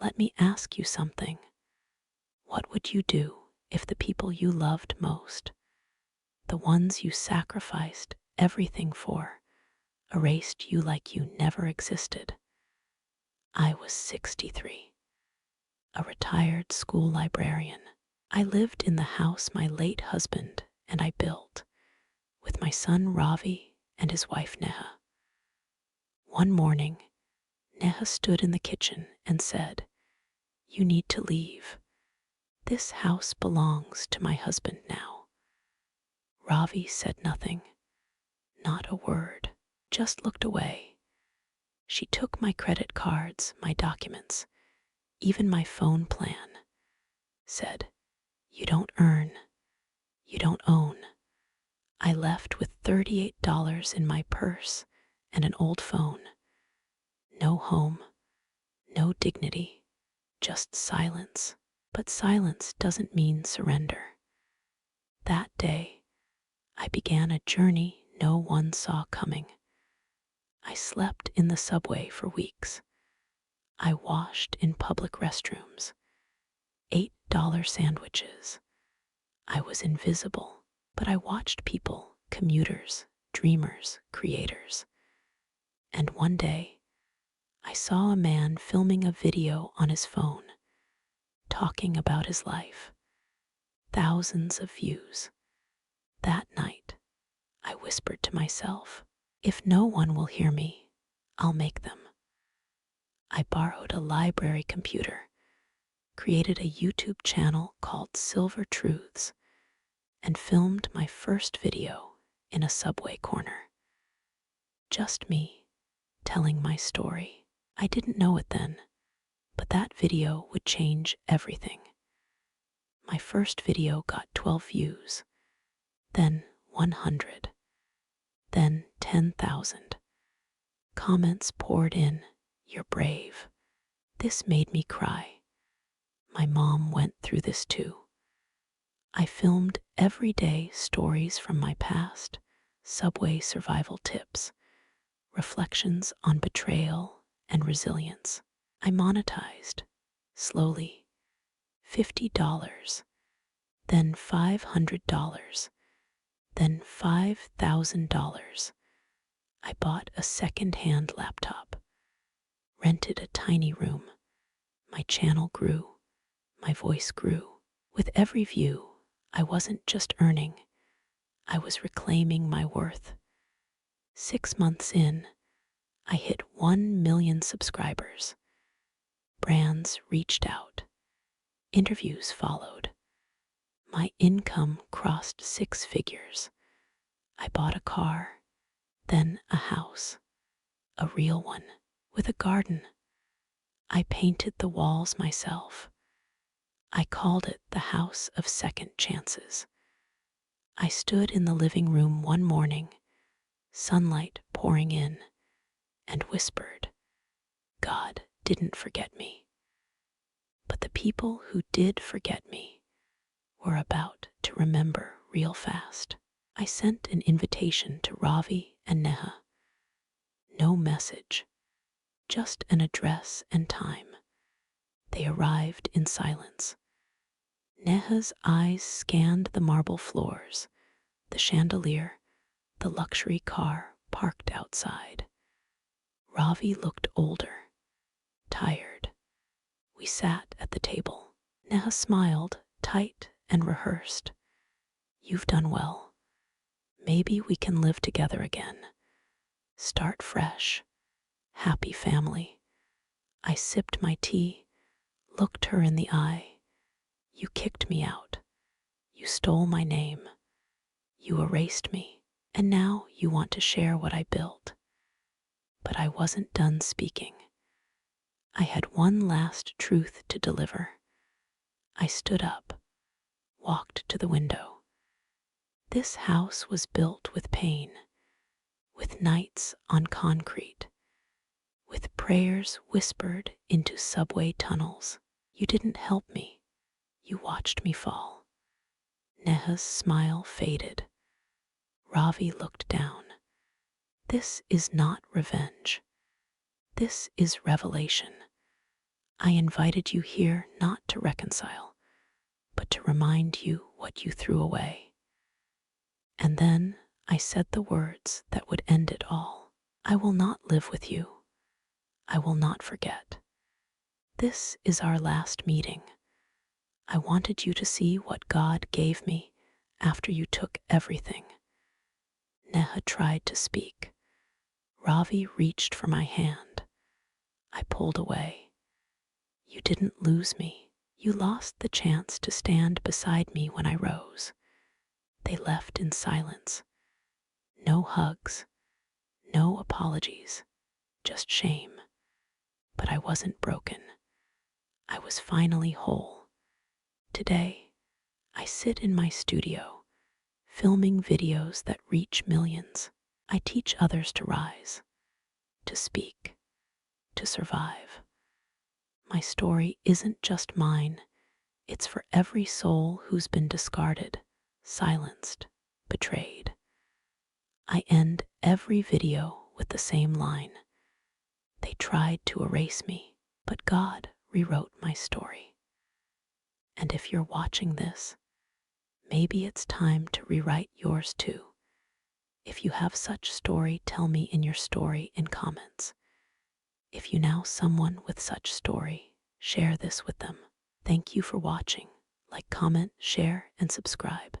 Let me ask you something. What would you do if the people you loved most, the ones you sacrificed everything for, erased you like you never existed? I was 63, a retired school librarian. I lived in the house my late husband and I built, with my son Ravi and his wife Neha. One morning, Neha stood in the kitchen and said, "You need to leave. This house belongs to my husband now." Ravi said nothing, not a word, just looked away. She took my credit cards, my documents, even my phone plan, said, "You don't earn, you don't own." I left with $38 in my purse and an old phone. No home, no dignity, just silence. But silence doesn't mean surrender. That day, I began a journey no one saw coming. I slept in the subway for weeks. I washed in public restrooms, ate dollar sandwiches. I was invisible, but I watched people, commuters, dreamers, creators. And one day, I saw a man filming a video on his phone, talking about his life. Thousands of views. That night, I whispered to myself, if no one will hear me, I'll make them. I borrowed a library computer, created a YouTube channel called Silver Truths, and filmed my first video in a subway corner. Just me, telling my story. I didn't know it then, but that video would change everything. My first video got 12 views, then 100, then 10,000. Comments poured in, "You're brave." This made me cry. My mom went through this too. I filmed everyday stories from my past, subway survival tips, reflections on betrayal and resilience. I monetized, slowly, $50, then $500, then $5,000. I bought a second-hand laptop, rented a tiny room. My channel grew, my voice grew. With every view, I wasn't just earning, I was reclaiming my worth. 6 months in, I hit 1 million subscribers. Brands reached out. Interviews followed. My income crossed 6 figures. I bought a car, then a house, a real one, with a garden. I painted the walls myself. I called it the House of Second Chances. I stood in the living room one morning, sunlight pouring in, and whispered, "God didn't forget me." But the people who did forget me were about to remember real fast. I sent an invitation to Ravi and Neha. No message, just an address and time. They arrived in silence. Neha's eyes scanned the marble floors, the chandelier, the luxury car parked outside. Ravi looked older, tired. We sat at the table. Neha smiled, tight and rehearsed. "You've done well. Maybe we can live together again. Start fresh. Happy family." I sipped my tea, looked her in the eye. "You kicked me out. You stole my name. You erased me. And now you want to share what I built." But I wasn't done speaking. I had one last truth to deliver. I stood up, walked to the window. This house was built with pain, with nights on concrete, with prayers whispered into subway tunnels. You didn't help me. You watched me fall. Neha's smile faded. Ravi looked down. This is not revenge. This is revelation. I invited you here not to reconcile, but to remind you what you threw away. And then I said the words that would end it all. I will not live with you. I will not forget. This is our last meeting. I wanted you to see what God gave me after you took everything. Neha tried to speak. Ravi reached for my hand. I pulled away. You didn't lose me. You lost the chance to stand beside me when I rose. They left in silence. No hugs, no apologies, just shame. But I wasn't broken. I was finally whole. Today, I sit in my studio, filming videos that reach millions. I teach others to rise, to speak, to survive. My story isn't just mine, it's for every soul who's been discarded, silenced, betrayed. I end every video with the same line. They tried to erase me, but God rewrote my story. And if you're watching this, maybe it's time to rewrite yours too. If you have such story, tell me in your story in comments. If you know someone with such story, share this with them. Thank you for watching. Like, comment, share, and subscribe.